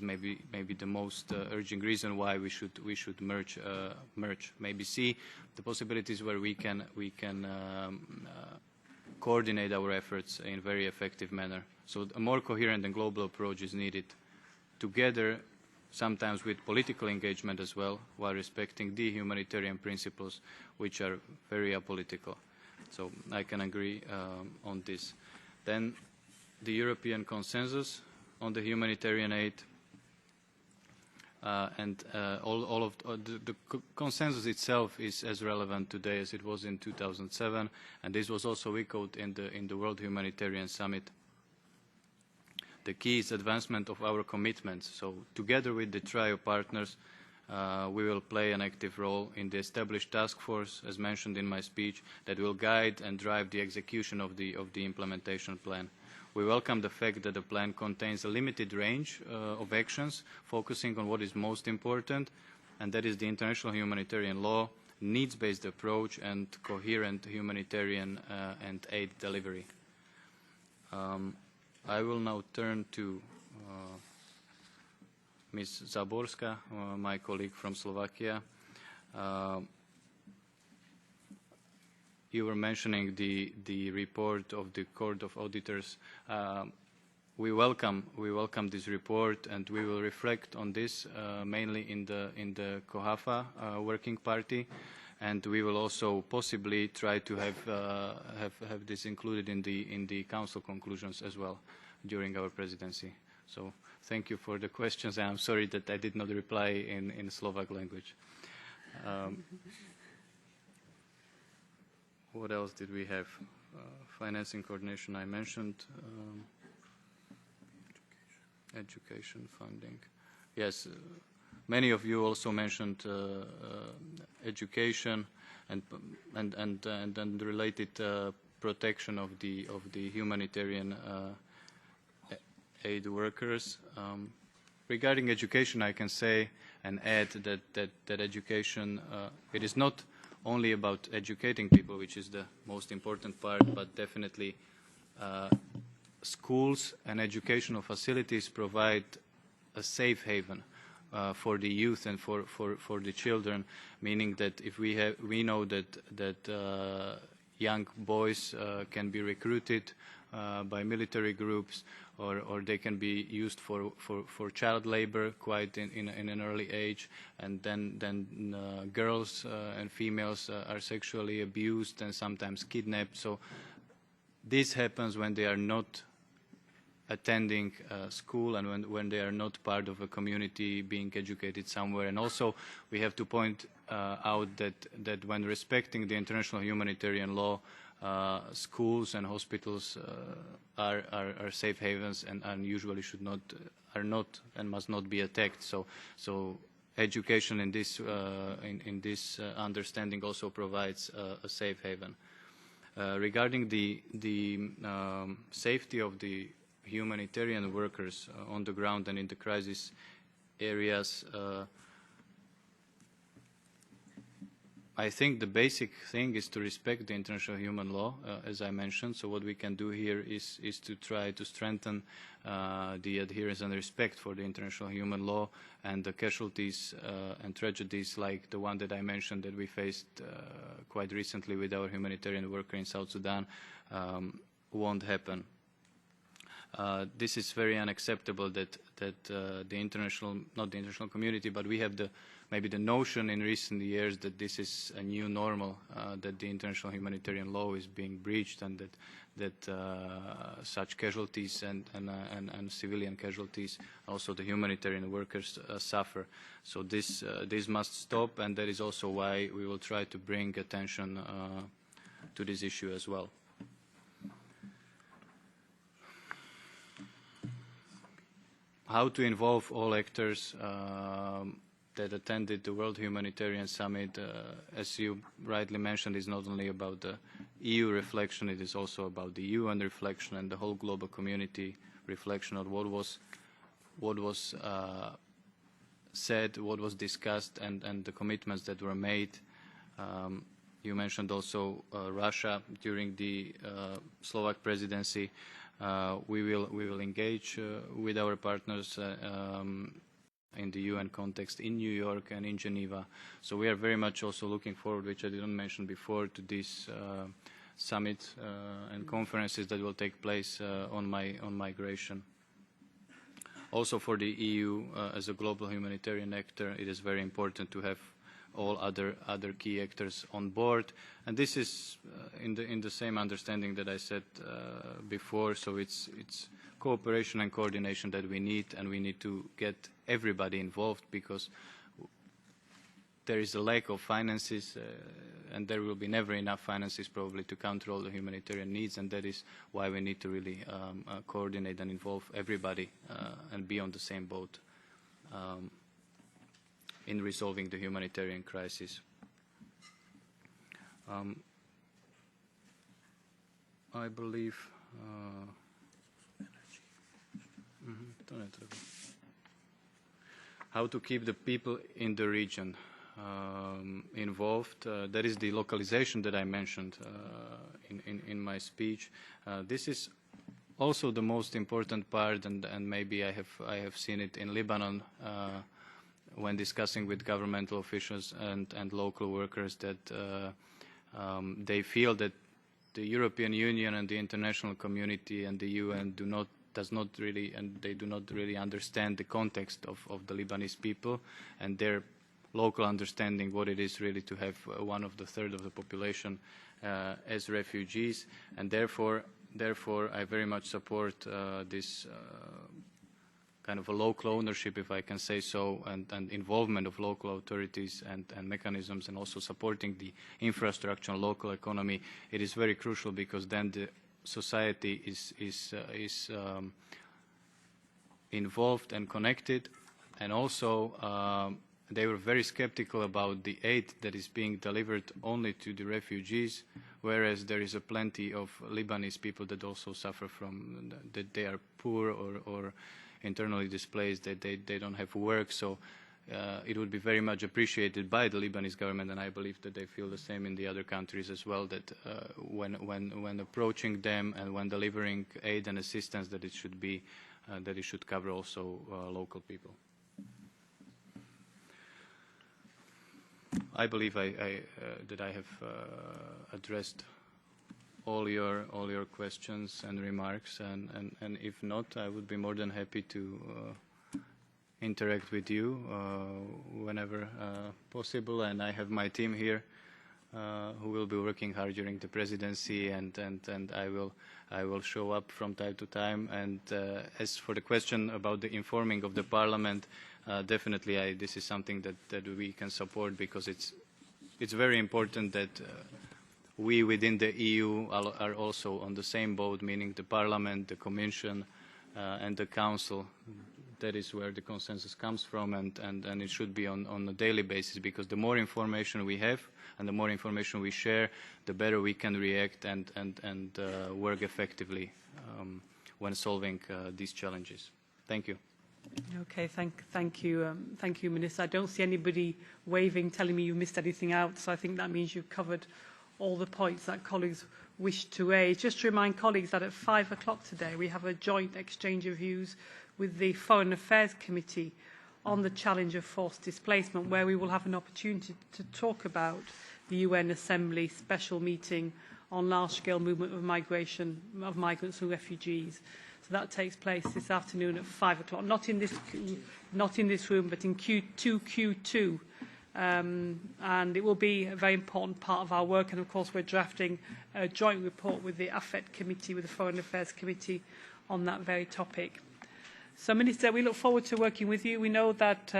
maybe the most urgent reason why we should merge, maybe see the possibilities where we can coordinate our efforts in a very effective manner. So a more coherent and global approach is needed, together sometimes with political engagement as well, while respecting the humanitarian principles, which are very apolitical. So I can agree on this. Then the European consensus on the humanitarian aid, and all of the consensus itself is as relevant today as it was in 2007, and this was also echoed in the World Humanitarian Summit. The key is advancement of our commitments. So together with the trio partners, we will play an active role in the established task force, as mentioned in my speech, that will guide and drive the execution of the implementation plan. We welcome the fact that the plan contains a limited range of actions, focusing on what is most important, and that is the international humanitarian law, needs-based approach, and coherent humanitarian and aid delivery. I will now turn to Ms. Zaborska, my colleague from Slovakia. You were mentioning the report of the Court of Auditors. We welcome this report, and we will reflect on this mainly in the COHAFA working party, and we will also possibly try to have this included in the Council conclusions as well during our presidency. So thank you for the questions, and I'm sorry that I did not reply in Slovak language. What else did we have? Financing coordination I mentioned. Education funding. Yes, many of you also mentioned education and related protection of the humanitarian aid workers. Regarding education, I can say and add that education, it is not only about educating people, which is the most important part, but definitely schools and educational facilities provide a safe haven for the youth and for the children, meaning that if we know that young boys can be recruited by military groups, or they can be used for child labor quite in an early age, and then girls and females are sexually abused and sometimes kidnapped. So this happens when they are not attending school and when they are not part of a community being educated somewhere. And also we have to point out that when respecting the international humanitarian law, schools and hospitals are safe havens and usually should not, are not and must not be attacked. So education in this understanding also provides a safe haven. Regarding the safety of the humanitarian workers on the ground and in the crisis areas, I think the basic thing is to respect the international human law, as I mentioned. So what we can do here is to try to strengthen the adherence and respect for the international human law, and the casualties and tragedies like the one that I mentioned that we faced quite recently with our humanitarian worker in South Sudan won't happen. This is very unacceptable that the international, not the international community, but we have maybe the notion in recent years that this is a new normal, that the international humanitarian law is being breached, and that such casualties and civilian casualties, also the humanitarian workers, suffer. So this must stop, and that is also why we will try to bring attention to this issue as well. How to involve all actors that attended the World Humanitarian Summit, as you rightly mentioned, is not only about the EU reflection, it is also about the UN reflection and the whole global community reflection of what was said, what was discussed, and the commitments that were made. You mentioned also Russia during the Slovak Presidency. We will engage with our partners in the UN context in New York and in Geneva. So we are very much also looking forward, which I didn't mention before, to these summits and conferences that will take place on migration. Also for the EU as a global humanitarian actor, it is very important to have all other key actors on board, and this is in the same understanding that I said before. So it's cooperation and coordination that we need, and we need to get everybody involved, because there is a lack of finances, and there will be never enough finances probably to counter all the humanitarian needs, and that is why we need to really coordinate and involve everybody and be on the same boat in resolving the humanitarian crisis. I believe how to keep the people in the region involved. That is the localization that I mentioned in my speech. This is also the most important part, and maybe I have seen it in Lebanon when discussing with governmental officials and local workers, that they feel that the European Union and the international community and the UN does not really understand the context of the Lebanese people and their local understanding what it is really to have 1/3 of the population as refugees, and therefore I very much support this kind of a local ownership, if I can say so, and involvement of local authorities and mechanisms, and also supporting the infrastructure and local economy. It is very crucial, because then the society is involved and connected, and also they were very skeptical about the aid that is being delivered only to the refugees, whereas there is a plenty of Lebanese people that also suffer from that they are poor or internally displaced, that they don't have work. So it would be very much appreciated by the Lebanese government, and I believe that they feel the same in the other countries as well, that when approaching them and when delivering aid and assistance, that it should cover also local people. I believe that I have addressed all your questions and remarks, and if not, I would be more than happy to interact with you whenever possible. And I have my team here who will be working hard during the presidency, and I will show up from time to time. And as for the question about the informing of the Parliament, definitely this is something that we can support, because it's very important that we within the EU are also on the same boat, meaning the Parliament, the Commission, and the Council. That is where the consensus comes from, and it should be on a daily basis, because the more information we have and the more information we share, the better we can react and work effectively when solving these challenges. Thank you. Okay, thank you, Minister. I don't see anybody waving, telling me you missed anything out, so I think that means you've covered all the points that colleagues wish to raise. Just to remind colleagues that at 5 o'clock today we have a joint exchange of views with the Foreign Affairs Committee on the challenge of forced displacement, where we will have an opportunity to talk about the UN Assembly special meeting on large-scale movement of migration of migrants and refugees. So that takes place this afternoon at 5 o'clock, not in this room, but in Q2. And it will be a very important part of our work. And of course, we're drafting a joint report with the AFET Committee, with the Foreign Affairs Committee, on that very topic. So, Minister, we look forward to working with you. We know that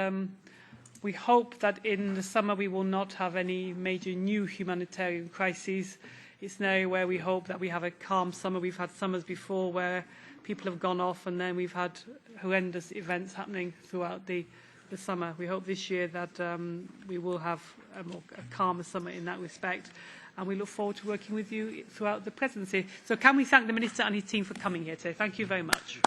we hope that in the summer we will not have any major new humanitarian crises. It's an area where we hope that we have a calm summer. We've had summers before where people have gone off, and then we've had horrendous events happening throughout the summer. We hope this year that we will have a calmer summer in that respect, and we look forward to working with you throughout the presidency. So can we thank the Minister and his team for coming here today? Thank you very much.